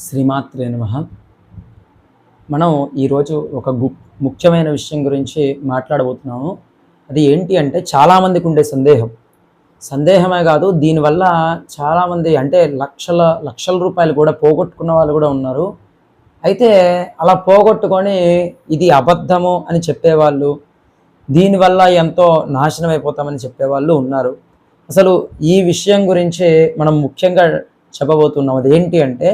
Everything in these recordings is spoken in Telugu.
శ్రీమాత్రే నమః. మనం ఈరోజు ఒక ముఖ్యమైన విషయం గురించి మాట్లాడబోతున్నాము. అది ఏంటి అంటే చాలామందికి ఉండే సందేహమే కాదు, దీనివల్ల చాలామంది అంటే లక్షల రూపాయలు కూడా పోగొట్టుకున్న వాళ్ళు కూడా ఉన్నారు. అయితే అలా పోగొట్టుకొని ఇది అబద్ధము అని చెప్పేవాళ్ళు, దీనివల్ల ఎంతో నాశనం అయిపోతామని చెప్పేవాళ్ళు ఉన్నారు. అసలు ఈ విషయం గురించి మనం ముఖ్యంగా చెప్పబోతున్నాం. అది ఏంటి అంటే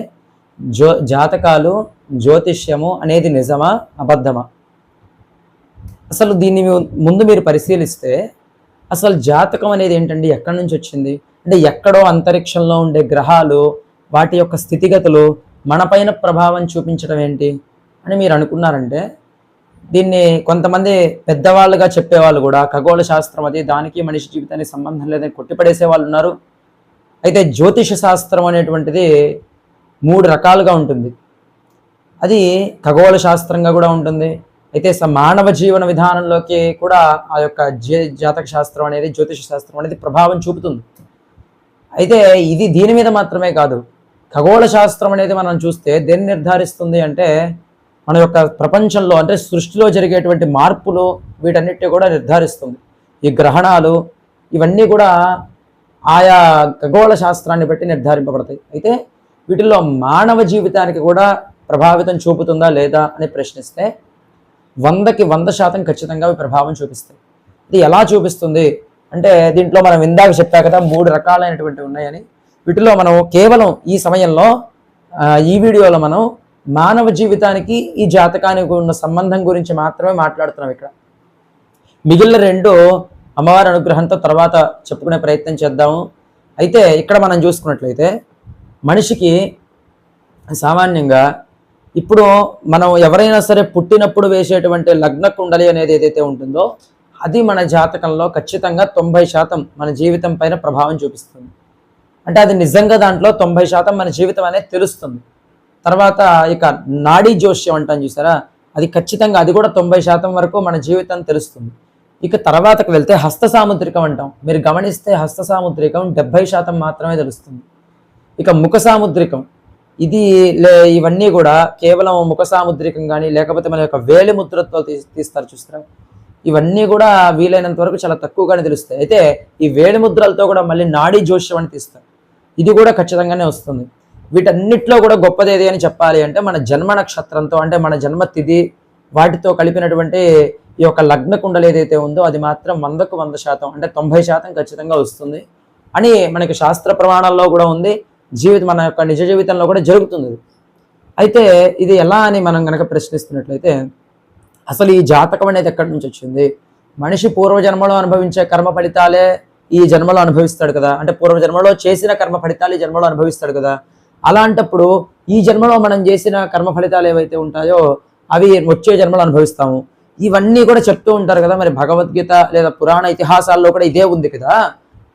జాతకాలు, జ్యోతిష్యము అనేది నిజమా అబద్ధమా? అసలు దీన్ని ముందు మీరు పరిశీలిస్తే అసలు జాతకం అనేది ఏంటండి, ఎక్కడి నుంచి వచ్చింది అంటే ఎక్కడో అంతరిక్షంలో ఉండే గ్రహాలు వాటి యొక్క స్థితిగతులు మనపైన ప్రభావం చూపించడం ఏంటి అని మీరు అనుకున్నారంటే, దీన్ని కొంతమంది పెద్దవాళ్ళుగా చెప్పేవాళ్ళు కూడా ఖగోళ శాస్త్రం అది, దానికి మనిషి జీవితానికి సంబంధం లేదని కొట్టిపడేసే వాళ్ళు ఉన్నారు. అయితే జ్యోతిష శాస్త్రం అనేటువంటిది 3 రకాలుగా ఉంటుంది. అది ఖగోళ శాస్త్రంగా కూడా ఉంటుంది. అయితే మానవ జీవన విధానంలోకి కూడా ఆ యొక్క జాతక శాస్త్రం అనేది, జ్యోతిష శాస్త్రం అనేది ప్రభావం చూపుతుంది. అయితే ఇది దీని మీద మాత్రమే కాదు. ఖగోళ శాస్త్రం అనేది మనం చూస్తే దేన్ని నిర్ధారిస్తుంది అంటే మన యొక్క ప్రపంచంలో అంటే సృష్టిలో జరిగేటువంటి మార్పులు వీటన్నిటిని కూడా నిర్ధారిస్తుంది. ఈ గ్రహణాలు ఇవన్నీ కూడా ఆయా ఖగోళ శాస్త్రాన్ని బట్టి నిర్ధారింపబడతాయి. అయితే వీటిల్లో మానవ జీవితానికి కూడా ప్రభావితం చూపుతుందా లేదా అని ప్రశ్నిస్తే 100కి 100% ఖచ్చితంగా అవి ప్రభావం చూపిస్తాయి. ఇది ఎలా చూపిస్తుంది అంటే, దీంట్లో మనం ఇందాక చెప్పా కదా 3 రకాలైనటువంటి ఉన్నాయని. వీటిలో మనం కేవలం ఈ సమయంలో ఈ వీడియోలో మనం మానవ జీవితానికి ఈ జాతకానికి ఉన్న సంబంధం గురించి మాత్రమే మాట్లాడుతున్నాం. ఇక్కడ మిగిలిన 2 అమ్మవారి అనుగ్రహంతో తర్వాత చెప్పుకునే ప్రయత్నం చేద్దాము. అయితే ఇక్కడ మనం చూసుకున్నట్లయితే మనిషికి సామాన్యంగా ఇప్పుడు మనం ఎవరైనా సరే పుట్టినప్పుడు వేసేటువంటి లగ్న కుండలి అనేది ఏదైతే ఉంటుందో అది మన జాతకంలో ఖచ్చితంగా 90% మన జీవితం పైన ప్రభావం చూపిస్తుంది. అంటే అది నిజంగా దాంట్లో 90% మన జీవితం అనేది తెలుస్తుంది. తర్వాత ఇక నాడీ జోష్యం అంటాం చూసారా, అది ఖచ్చితంగా అది కూడా 90% వరకు మన జీవితం తెలుస్తుంది. ఇక తర్వాతకు వెళ్తే హస్త సాముద్రికం అంటాం. మీరు గమనిస్తే హస్త సాముద్రికం 70% మాత్రమే తెలుస్తుంది. ఇక ముఖ సాముద్రికం ఇది ఇవన్నీ కూడా కేవలం ముఖ సాముద్రికం కానీ లేకపోతే మన యొక్క వేలి ముద్రతో తీస్తారు చూస్తారా, ఇవన్నీ కూడా వీలైనంత వరకు చాలా తక్కువగానే తెలుస్తాయి. అయితే ఈ వేలి ముద్రలతో కూడా మళ్ళీ నాడీ జోష్యం అని తీస్తారు, ఇది కూడా ఖచ్చితంగానే వస్తుంది. వీటన్నిటిలో కూడా గొప్పది ఏది అని చెప్పాలి అంటే మన జన్మ నక్షత్రంతో అంటే మన జన్మ తిథి వాటితో కలిపినటువంటి ఈ యొక్క లగ్న కుండలు ఏదైతే ఉందో అది మాత్రం 100కు 100% అంటే 90% ఖచ్చితంగా వస్తుంది అని మనకి శాస్త్ర ప్రమాణాల్లో కూడా ఉంది. మన యొక్క నిజ జీవితంలో కూడా జరుగుతుంది. అయితే ఇది ఎలా అని మనం కనుక ప్రశ్నిస్తున్నట్లయితే అసలు ఈ జాతకం అనేది ఎక్కడి నుంచి వచ్చింది? మనిషి పూర్వజన్మలో అనుభవించే కర్మ ఫలితాలే ఈ జన్మలో అనుభవిస్తాడు కదా, అంటే పూర్వజన్మలో చేసిన కర్మ ఫలితాలు ఈ జన్మలో అనుభవిస్తాడు కదా. అలాంటప్పుడు ఈ జన్మలో మనం చేసిన కర్మ ఫలితాలు ఏవైతే ఉంటాయో అవి వచ్చే జన్మలో అనుభవిస్తాము. ఇవన్నీ కూడా చెప్తూ ఉంటారు కదా, మరి భగవద్గీత లేదా పురాణ ఇతిహాసాల్లో కూడా ఇదే ఉంది కదా.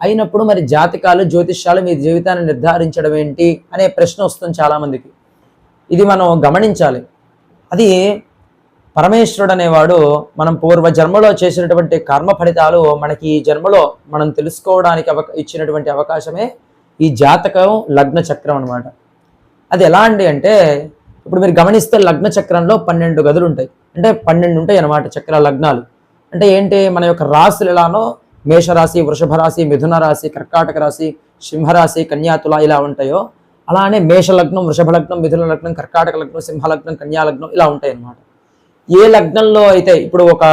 అయినప్పుడు మరి జాతకాలు, జ్యోతిష్యాలు మీ జీవితాన్ని నిర్ధారించడం ఏంటి అనే ప్రశ్న వస్తుంది చాలామందికి. ఇది మనం గమనించాలి. అది పరమేశ్వరుడు అనేవాడు మనం పూర్వ జన్మలో చేసినటువంటి కర్మ ఫలితాలు మనకి ఈ జన్మలో మనం తెలుసుకోవడానికి ఇచ్చినటువంటి అవకాశమే ఈ జాతకం, లగ్న చక్రం అనమాట. అది ఎలా అండి అంటే, ఇప్పుడు మీరు గమనిస్తే లగ్న చక్రంలో 12 గదులు ఉంటాయి, అంటే 12 ఉంటాయి అన్నమాట చక్ర లగ్నాలు. అంటే ఏంటి, మన యొక్క రాశులు ఎలానో మేషరాశి, వృషభ రాశి, మిథున రాశి, కర్కాటక రాశి, సింహరాశి, కన్యాతుల ఇలా ఉంటాయో అలానే మేషలగ్నం, వృషభ లగ్నం, మిథున లగ్నం, కర్కాటక లగ్నం, సింహలగ్నం, కన్యా లగ్నం ఇలా ఉంటాయి అన్నమాట. ఏ లగ్నంలో అయితే ఇప్పుడు ఒక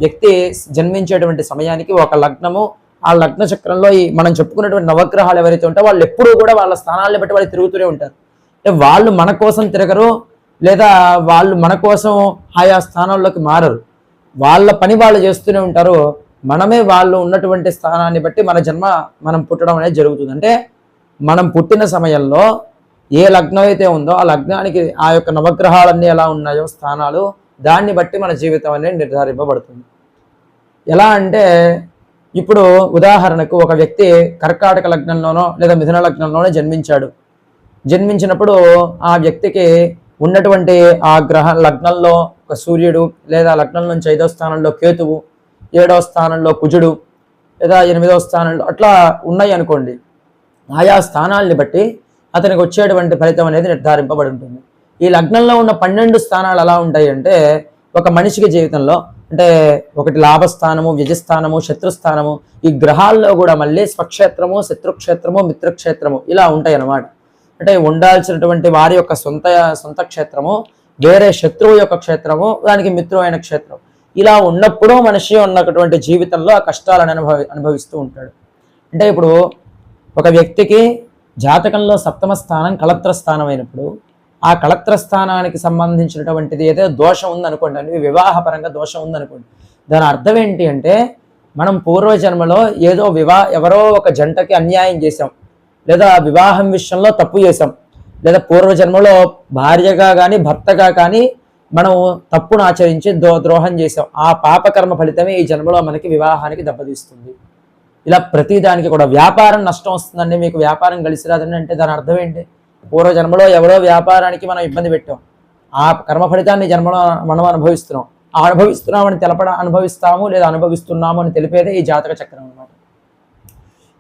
వ్యక్తి జన్మించేటువంటి సమయానికి ఒక లగ్నము, ఆ లగ్న చక్రంలో ఈ మనం చెప్పుకున్నటువంటి నవగ్రహాలు ఎవరైతే ఉంటారో వాళ్ళు ఎప్పుడూ కూడా వాళ్ళ స్థానాలను బట్టి వాళ్ళు తిరుగుతూనే ఉంటారు. అంటే వాళ్ళు మన కోసం తిరగరు, లేదా వాళ్ళు మన కోసం ఆయా స్థానాల్లోకి మారరు. వాళ్ళ పని వాళ్ళు చేస్తూనే ఉంటారు. మనమే వాళ్ళు ఉన్నటువంటి స్థానాన్ని బట్టి మన జన్మ మనం పుట్టడం అనేది జరుగుతుంది. అంటే మనం పుట్టిన సమయంలో ఏ లగ్నం అయితే ఉందో ఆ లగ్నానికి ఆ యొక్క నవగ్రహాలన్నీ ఎలా ఉన్నాయో స్థానాలు, దాన్ని బట్టి మన జీవితం అనేది నిర్ధారింపబడుతుంది. ఎలా అంటే ఇప్పుడు ఉదాహరణకు ఒక వ్యక్తి కర్కాటక లగ్నంలోనో లేదా మిథున లగ్నంలోనో జన్మించినప్పుడు ఆ వ్యక్తికి ఉన్నటువంటి ఆ లగ్నంలో ఒక సూర్యుడు, లేదా లగ్నం నుంచి 5వ స్థానంలో కేతువు, 7వ స్థానంలో కుజుడు, లేదా 8వ స్థానంలో అట్లా ఉన్నాయి అనుకోండి. ఆయా స్థానాల్ని బట్టి అతనికి వచ్చేటువంటి ఫలితం అనేది నిర్ధారింపబడి ఉంటుంది. ఈ లగ్నంలో ఉన్న 12 స్థానాలు ఎలా ఉంటాయి అంటే ఒక మనిషికి జీవితంలో అంటే ఒకటి లాభస్థానము, వ్యయస్థానము, శత్రుస్థానము, ఈ గ్రహాల్లో కూడా మళ్ళీ స్వక్షేత్రము, శత్రుక్షేత్రము, మిత్రక్షేత్రము ఇలా ఉంటాయి అన్నమాట. అంటే ఉండాల్సినటువంటి వారి యొక్క సొంత క్షేత్రము, వేరే శత్రువు యొక్క క్షేత్రము, దానికి మిత్రువైన క్షేత్రం, ఇలా ఉన్నప్పుడు మనిషి ఉన్నటువంటి జీవితంలో ఆ కష్టాలను అనుభవిస్తూ ఉంటాడు. అంటే ఇప్పుడు ఒక వ్యక్తికి జాతకంలో సప్తమ స్థానం కళత్ర స్థానం అయినప్పుడు ఆ కళత్ర స్థానానికి సంబంధించినటువంటిది ఏదో దోషం ఉందనుకోండి, అంటే వివాహపరంగా దోషం ఉందనుకోండి, దాని అర్థం ఏంటి అంటే మనం పూర్వజన్మలో ఏదో ఎవరో ఒక జంటకి అన్యాయం చేశాం, లేదా వివాహం విషయంలో తప్పు చేశాం, లేదా పూర్వజన్మలో భార్యగా కానీ భర్తగా కానీ మనం తప్పును ఆచరించి ద్రోహం చేసాం. ఆ పాపకర్మ ఫలితమే ఈ జన్మలో మనకి వివాహానికి దెబ్బతీస్తుంది. ఇలా ప్రతిదానికి కూడా వ్యాపారం నష్టం వస్తుందండి, మీకు వ్యాపారం కలిసి రాదండి అంటే దాని అర్థం ఏంటి? పూర్వజన్మలో ఎవరో వ్యాపారానికి మనం ఇబ్బంది పెట్టాం, ఆ కర్మ ఫలితాన్ని జన్మలో మనం అనుభవిస్తున్నాం. ఆ అనుభవిస్తున్నామని అనుభవిస్తాము లేదా అనుభవిస్తున్నాము అని తెలిపేదే ఈ జాతక చక్రం అన్నమాట.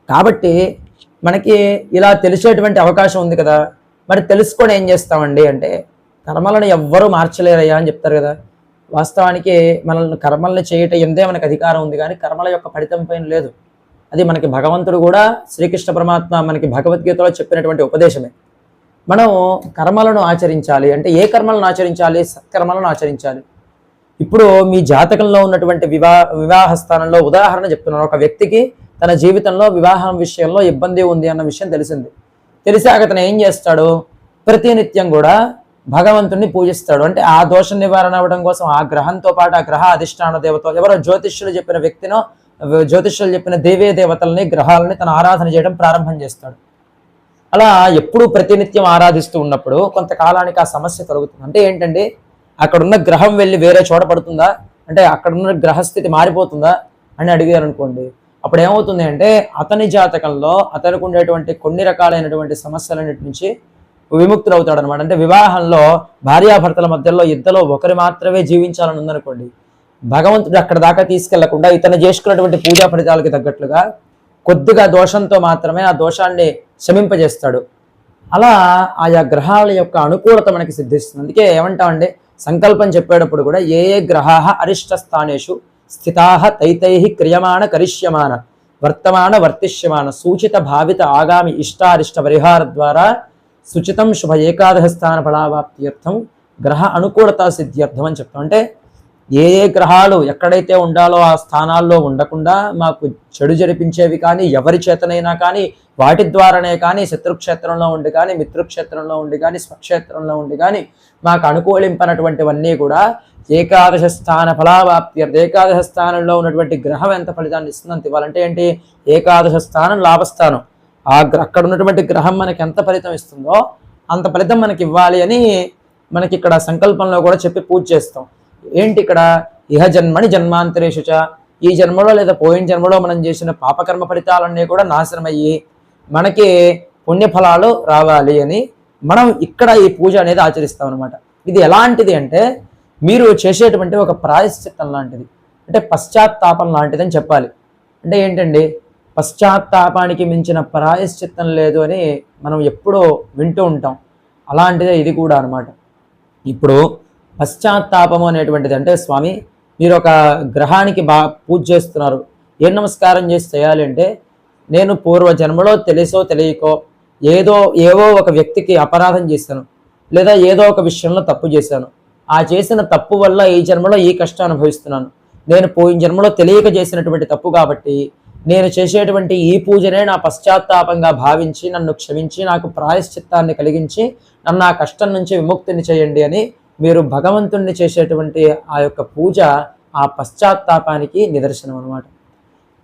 కాబట్టి మనకి ఇలా తెలిసేటువంటి అవకాశం ఉంది కదా, మరి తెలుసుకొని ఏం చేస్తామండి అంటే కర్మలను ఎవ్వరూ మార్చలేరయ్యా అని చెప్తారు కదా. వాస్తవానికి మనల్ని కర్మల్ని చేయటం ఎందే మనకు అధికారం ఉంది, కానీ కర్మల యొక్క ఫలితం పైన లేదు. అది మనకి భగవంతుడు కూడా శ్రీకృష్ణ పరమాత్మ మనకి భగవద్గీతలో చెప్పినటువంటి ఉపదేశమే. మనం కర్మలను ఆచరించాలి అంటే ఏ కర్మలను ఆచరించాలి? సత్కర్మలను ఆచరించాలి. ఇప్పుడు మీ జాతకంలో ఉన్నటువంటి వివాహ స్థానంలో ఉదాహరణ చెప్తున్నాను. ఒక వ్యక్తికి తన జీవితంలో వివాహం విషయంలో ఇబ్బంది ఉంది అన్న విషయం తెలిసింది. తెలిసాక అతను ఏం చేస్తాడు? ప్రతినిత్యం కూడా భగవంతుణ్ణి పూజిస్తాడు. అంటే ఆ దోష నివారణ అవ్వడం కోసం ఆ గ్రహంతో పాటు ఆ గ్రహ అధిష్టాన దేవత, ఎవరో జ్యోతిష్యులు చెప్పిన వ్యక్తినో జ్యోతిష్యులు చెప్పిన దేవీ దేవతల్ని గ్రహాలని తన ఆరాధన చేయడం ప్రారంభం చేస్తాడు. అలా ఎప్పుడూ ప్రతినిత్యం ఆరాధిస్తూ ఉన్నప్పుడు కొంతకాలానికి ఆ సమస్య కలుగుతుంది. అంటే ఏంటంటే అక్కడున్న గ్రహం వెళ్ళి వేరే చోట పడుతుందా, అంటే అక్కడున్న గ్రహస్థితి మారిపోతుందా అని అడిగారు అనుకోండి, అప్పుడు ఏమవుతుంది అంటే అతని జాతకంలో అతనికి ఉండేటువంటి కొన్ని రకాలైనటువంటి సమస్యలన్నిటి నుంచి విముక్తులు అవుతాడు అనమాట. అంటే వివాహంలో భార్యాభర్తల మధ్యలో ఇద్దరు ఒకరి మాత్రమే జీవించాలని ఉందనుకోండి, భగవంతుడు అక్కడ దాకా తీసుకెళ్లకుండా ఇతను చేసుకున్నటువంటి పూజా ఫలితాలకు తగ్గట్లుగా కొద్దిగా దోషంతో మాత్రమే ఆ దోషాన్ని శమింపజేస్తాడు. అలా ఆయా గ్రహాల యొక్క అనుకూలత మనకి సిద్ధిస్తుంది. అందుకే ఏమంటామంటే సంకల్పం చెప్పేటప్పుడు కూడా ఏ గ్రహాః అరిష్ట స్థానేషు స్థితాః తైతైః క్రియమాణ కరిష్యమాణ వర్తమాన వర్తిష్యమాన సూచిత భావిత ఆగామి ఇష్టారిష్ట పరిహార ద్వారా సుచితం శుభ ఏకాదశ స్థాన ఫలావాప్త్యర్థం గ్రహ అనుకూలత సిద్ధ్యర్థం అని చెప్తాం. అంటే ఏ గ్రహాలు ఎక్కడైతే ఉండాలో ఆ స్థానాల్లో ఉండకుండా మాకు చెడు జరిపించేవి కానీ ఎవరి చేతనైనా కానీ వాటి ద్వారానే కానీ శత్రుక్షేత్రంలో ఉండి కానీ మిత్రుక్షేత్రంలో ఉండి కానీ స్వక్షేత్రంలో ఉండి కానీ మాకు అనుకూలింపనటువంటివన్నీ కూడా ఏకాదశ స్థాన ఫలావాప్త్యర్థ ఏకాదశ స్థానంలో ఉన్నటువంటి గ్రహం ఎంత ఫలితాన్ని ఇస్తుందంత ఇవ్వాలంటే ఏంటి? ఏకాదశ స్థానం లాభస్థానం, అక్కడ ఉన్నటువంటి గ్రహం మనకి ఎంత ఫలితం ఇస్తుందో అంత ఫలితం మనకి ఇవ్వాలి అని మనకి ఇక్కడ సంకల్పంలో కూడా చెప్పి పూజ చేస్తాం. ఏంటి ఇక్కడ? ఇహ జన్మని జన్మాంతరేషుచ, ఈ జన్మలో లేదా పోయిన జన్మలో మనం చేసిన పాపకర్మ ఫలితాలన్నీ కూడా నాశనమయ్యి మనకి పుణ్యఫలాలు రావాలి అని మనం ఇక్కడ ఈ పూజ అనేది ఆచరిస్తాం అనమాట. ఇది ఎలాంటిది అంటే మీరు చేసేటువంటి ఒక ప్రాయశ్చిత్తం లాంటిది, అంటే పశ్చాత్తాపం లాంటిది అని చెప్పాలి. అంటే ఏంటండి, పశ్చాత్తాపానికి మించిన ప్రాయశ్చిత్తం లేదు అని మనం ఎప్పుడూ వింటూ ఉంటాం. అలాంటిదే ఇది కూడా అనమాట. ఇప్పుడు పశ్చాత్తాపము అనేటువంటిది అంటే స్వామి మీరు ఒక గ్రహానికి పూజ చేస్తున్నారు, ఏం నమస్కారం చేసి చేయాలి అంటే నేను పూర్వజన్మలో తెలుసో తెలియకో ఏవో ఒక వ్యక్తికి అపరాధం చేశాను, లేదా ఏదో ఒక విషయంలో తప్పు చేశాను, ఆ చేసిన తప్పు వల్ల ఈ జన్మలో ఈ కష్టం అనుభవిస్తున్నాను, నేను పోయిన జన్మలో తెలియక చేసినటువంటి తప్పు కాబట్టి నేను చేసేటువంటి ఈ పూజనే నా పశ్చాత్తాపంగా భావించి నన్ను క్షమించి నాకు ప్రాయశ్చిత్తాన్ని కలిగించి నన్ను ఆ కష్టం నుంచి విముక్తిని చేయండి అని మీరు భగవంతుణ్ణి చేసేటువంటి ఆ యొక్క పూజ ఆ పశ్చాత్తాపానికి నిదర్శనం అనమాట.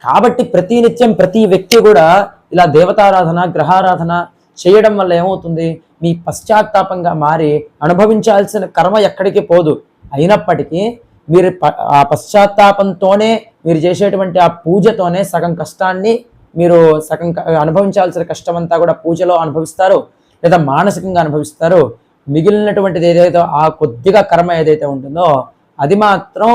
కాబట్టి ప్రతినిత్యం ప్రతి వ్యక్తి కూడా ఇలా దేవతారాధన గ్రహారాధన చేయడం వల్ల ఏమవుతుంది, మీ పశ్చాత్తాపంగా మారి అనుభవించాల్సిన కర్మ ఎక్కడికి పోదు. అయినప్పటికీ మీరు ఆ పశ్చాత్తాపంతోనే మీరు చేసేటువంటి ఆ పూజతోనే సగం కష్టాన్ని మీరు సగం అనుభవించాల్సిన కష్టం అంతా కూడా పూజలో అనుభవిస్తారు, లేదా మానసికంగా అనుభవిస్తారు. మిగిలినటువంటిది ఏదైతే ఆ కొద్దిగా కర్మ ఏదైతే ఉంటుందో అది మాత్రం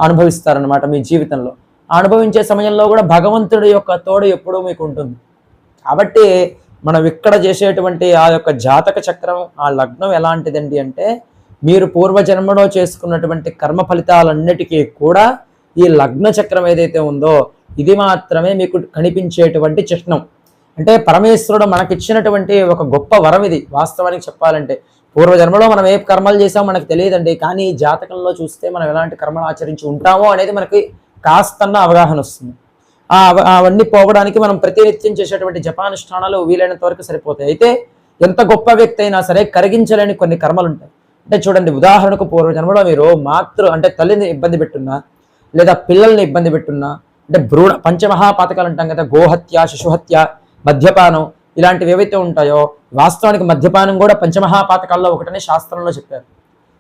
అనుభవిస్తారనమాట మీ జీవితంలో. అనుభవించే సమయంలో కూడా భగవంతుడి యొక్క తోడు ఎప్పుడూ మీకు ఉంటుంది. కాబట్టి మనం ఇక్కడ చేసేటువంటి ఆ యొక్క జాతక చక్రం, ఆ లగ్నం ఎలాంటిదండి అంటే మీరు పూర్వజన్మలో చేసుకున్నటువంటి కర్మ ఫలితాలన్నిటికీ కూడా ఈ లగ్న చక్రం ఏదైతే ఉందో ఇది మాత్రమే మీకు కనిపించేటువంటి చిహ్నం. అంటే పరమేశ్వరుడు మనకిచ్చినటువంటి ఒక గొప్ప వరం ఇది. వాస్తవానికి చెప్పాలంటే పూర్వజన్మలో మనం ఏ కర్మలు చేసామో మనకు తెలియదండి, కానీ జాతకంలో చూస్తే మనం ఎలాంటి కర్మలు ఆచరించి ఉంటామో అనేది మనకి కాస్తన్న అవగాహన వస్తుంది. అవన్నీ పోవడానికి మనం ప్రతినిత్యం చేసేటువంటి జపానుష్ఠానాలు వీలైనంత వరకు సరిపోతాయి. అయితే ఎంత గొప్ప వ్యక్తి అయినా సరే కరిగించలేని కొన్ని కర్మలు ఉంటాయి. అంటే చూడండి, ఉదాహరణకు పూర్వజన్మలో మీరు అంటే తల్లిని ఇబ్బంది పెట్టున్నా, లేదా పిల్లల్ని ఇబ్బంది పెట్టున్నా, అంటే పంచమహాపాతకాలు అంటాం కదా, గోహత్య, శిశుహత్య, మద్యపానం, ఇలాంటివి ఏవైతే ఉంటాయో వాస్తవానికి మద్యపానం కూడా పంచమహాపాతకాల్లో ఒకటనే శాస్త్రంలో చెప్పారు.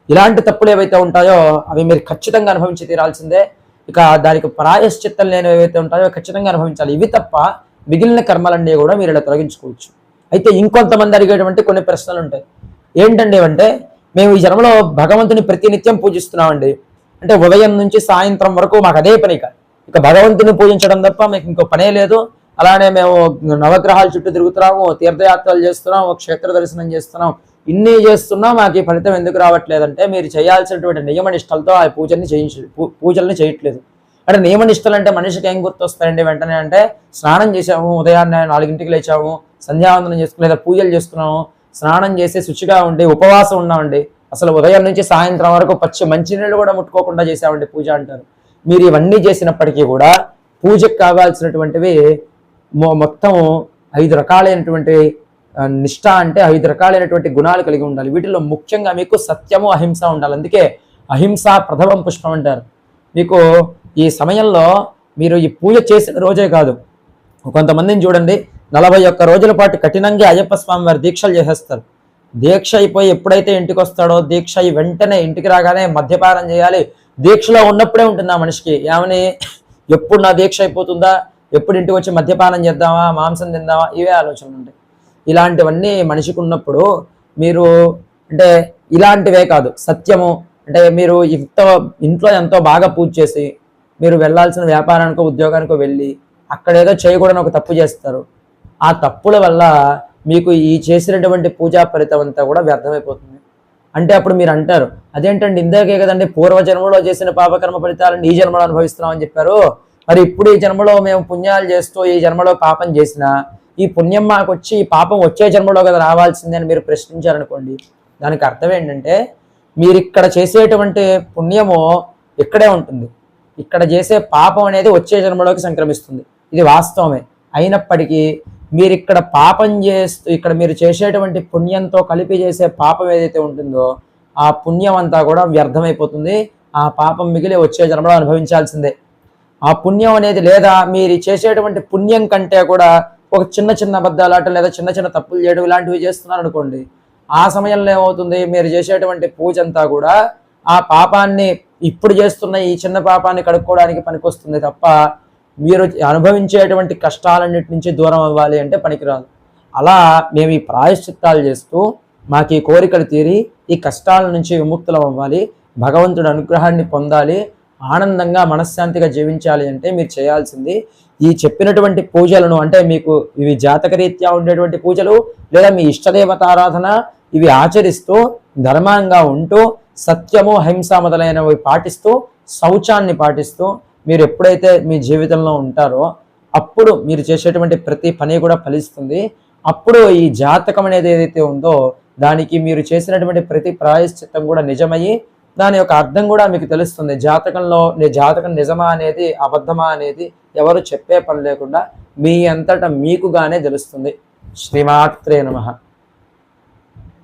ఇలాంటి తప్పులు ఏవైతే ఉంటాయో అవి మీరు ఖచ్చితంగా అనుభవించి తీరాల్సిందే. ఇక దానికి ప్రాయశ్చిత్తం లేని ఏవైతే ఉంటాయో ఖచ్చితంగా అనుభవించాలి. ఇవి తప్ప మిగిలిన కర్మలన్నీ కూడా మీరు ఇలా తొలగించుకోవచ్చు. అయితే ఇంకొంతమంది అడిగేటువంటి కొన్ని ప్రశ్నలు ఉంటాయి. ఏంటండి అంటే, మేము ఈ జన్మలో భగవంతుని ప్రతినిత్యం పూజిస్తున్నామండి, అంటే ఉదయం నుంచి సాయంత్రం వరకు మాకు అదే పని, ఇక భగవంతుని పూజించడం తప్ప మీకు ఇంకో పనే లేదు. అలానే మేము నవగ్రహాల చుట్టూ తిరుగుతున్నాము, తీర్థయాత్రలు చేస్తున్నాం, క్షేత్ర దర్శనం చేస్తున్నాం, ఇన్ని చేస్తున్నా మాకు ఈ ఫలితం ఎందుకు రావట్లేదంటే మీరు చేయాల్సినటువంటి నియమనిష్టలతో ఆ పూజల్ని చేయట్లేదు. అంటే నియమనిష్టలు అంటే మనిషికి ఏం గుర్తొస్తాయండి వెంటనే అంటే, స్నానం చేసాము, ఉదయాన్నే 4 లేచాము, సంధ్యావందనం చేసుకుని లేదా పూజలు చేసుకున్నాము, స్నానం చేసి శుచిగా ఉండి ఉపవాసం ఉన్నామండి, అసలు ఉదయం నుంచి సాయంత్రం వరకు మంచినీళ్ళు కూడా ముట్టుకోకుండా చేసామండి పూజ అంటారు. మీరు ఇవన్నీ చేసినప్పటికీ కూడా పూజకు కావాల్సినటువంటివి మొత్తం 5 రకాలైనటువంటి నిష్ఠ, అంటే 5 రకాలైనటువంటి గుణాలు కలిగి ఉండాలి. వీటిలో ముఖ్యంగా మీకు సత్యము, అహింస ఉండాలి. అందుకే అహింస ప్రథమం పుష్పం అంటారు. మీకు ఈ సమయంలో మీరు ఈ పూజ చేసిన రోజే కాదు, కొంతమందిని చూడండి 41 రోజుల పాటు కఠినంగా అయ్యప్ప స్వామి వారి దీక్షలు చేసేస్తారు. దీక్ష అయిపోయి ఎప్పుడైతే ఇంటికి వస్తాడో, దీక్ష వెంటనే ఇంటికి రాగానే మద్యపానం చేయాలి. దీక్షలో ఉన్నప్పుడే ఉంటుంది ఆ మనిషికి, ఏమని ఎప్పుడు నా దీక్ష అయిపోతుందా, ఎప్పుడు ఇంటికి వచ్చి మద్యపానం చేద్దామా, మాంసం తిందామా, ఇవే ఆలోచనలు ఉంటాయి. ఇలాంటివన్నీ మనిషికి ఉన్నప్పుడు మీరు అంటే ఇలాంటివే కాదు, సత్యము అంటే మీరు ఇంట్లో ఎంతో బాగా పూజ చేసి మీరు వెళ్ళాల్సిన వ్యాపారానికో ఉద్యోగానికో వెళ్ళి అక్కడేదో చేయకూడని ఒక తప్పు చేస్తారు. ఆ తప్పుల వల్ల మీకు ఈ చేసినటువంటి పూజా ఫలితం అంతా కూడా వ్యర్థమైపోతుంది. అంటే అప్పుడు మీరు అంటారు, అదేంటండి ఇందాకే కదండి పూర్వజన్మలో చేసిన పాపకర్మ ఫలితాలను ఈ జన్మలో అనుభవిస్తున్నామని చెప్పారు, మరి ఇప్పుడు ఈ జన్మలో మేము పుణ్యాలు చేస్తూ ఈ జన్మలో పాపం చేసినా ఈ పుణ్యం మాకు వచ్చి ఈ పాపం వచ్చే జన్మలో కదా రావాల్సిందే అని మీరు ప్రశ్నించారనుకోండి, దానికి అర్థం ఏంటంటే మీరు ఇక్కడ చేసేటువంటి పుణ్యము ఇక్కడే ఉంటుంది, ఇక్కడ చేసే పాపం అనేది వచ్చే జన్మలోకి సంక్రమిస్తుంది. ఇది వాస్తవమే. అయినప్పటికీ మీరు ఇక్కడ పాపం చేస్తూ ఇక్కడ మీరు చేసేటువంటి పుణ్యంతో కలిపి చేసే పాపం ఏదైతే ఉంటుందో ఆ పుణ్యం అంతా కూడా వ్యర్థమైపోతుంది. ఆ పాపం మిగిలి వచ్చే జన్మలో అనుభవించాల్సిందే. ఆ పుణ్యం అనేది లేదా మీరు చేసేటువంటి పుణ్యం కంటే కూడా ఒక చిన్న అబద్ధాలాట లేదా చిన్న తప్పులు చేయడం ఇలాంటివి చేస్తున్నారు అనుకోండి, ఆ సమయంలో ఏమవుతుంది, మీరు చేసేటువంటి పూజ అంతా కూడా ఆ పాపాన్ని ఇప్పుడు చేస్తున్న ఈ చిన్న పాపాన్ని కడుక్కోవడానికి పనికొస్తుంది తప్ప మీరు అనుభవించేటువంటి కష్టాలన్నిటి నుంచి దూరం అవ్వాలి అంటే పనికిరాదు. అలా మేము ఈ ప్రాయశ్చిత్తాలు చేస్తూ మాకు ఈ కోరికలు తీరి ఈ కష్టాల నుంచి విముక్తులం అవ్వాలి, భగవంతుడి అనుగ్రహాన్ని పొందాలి, ఆనందంగా మనశ్శాంతిగా జీవించాలి అంటే మీరు చేయాల్సింది ఈ చెప్పినటువంటి పూజలను, అంటే మీకు ఇవి జాతకరీత్యా ఉండేటువంటి పూజలు లేదా మీ ఇష్టదేవత ఆరాధన ఇవి ఆచరిస్తూ ధర్మంగా ఉంటూ సత్యము, అహింస మొదలైనవి పాటిస్తూ శౌచాన్ని పాటిస్తూ మీరు ఎప్పుడైతే మీ జీవితంలో ఉంటారో అప్పుడు మీరు చేసేటువంటి ప్రతి పని కూడా ఫలిస్తుంది. అప్పుడు ఈ జాతకం అనేది ఏదైతే ఉందో దానికి మీరు చేసినటువంటి ప్రతి ప్రాయశ్చిత్తం కూడా నిజమయ్యి దాని యొక్క అర్థం కూడా మీకు తెలుస్తుంది. జాతకం నిజమా అనేది అబద్ధమా అనేది ఎవరు చెప్పే పని లేకుండా మీ అంతటా మీకుగానే తెలుస్తుంది. శ్రీమాత్రే నమః.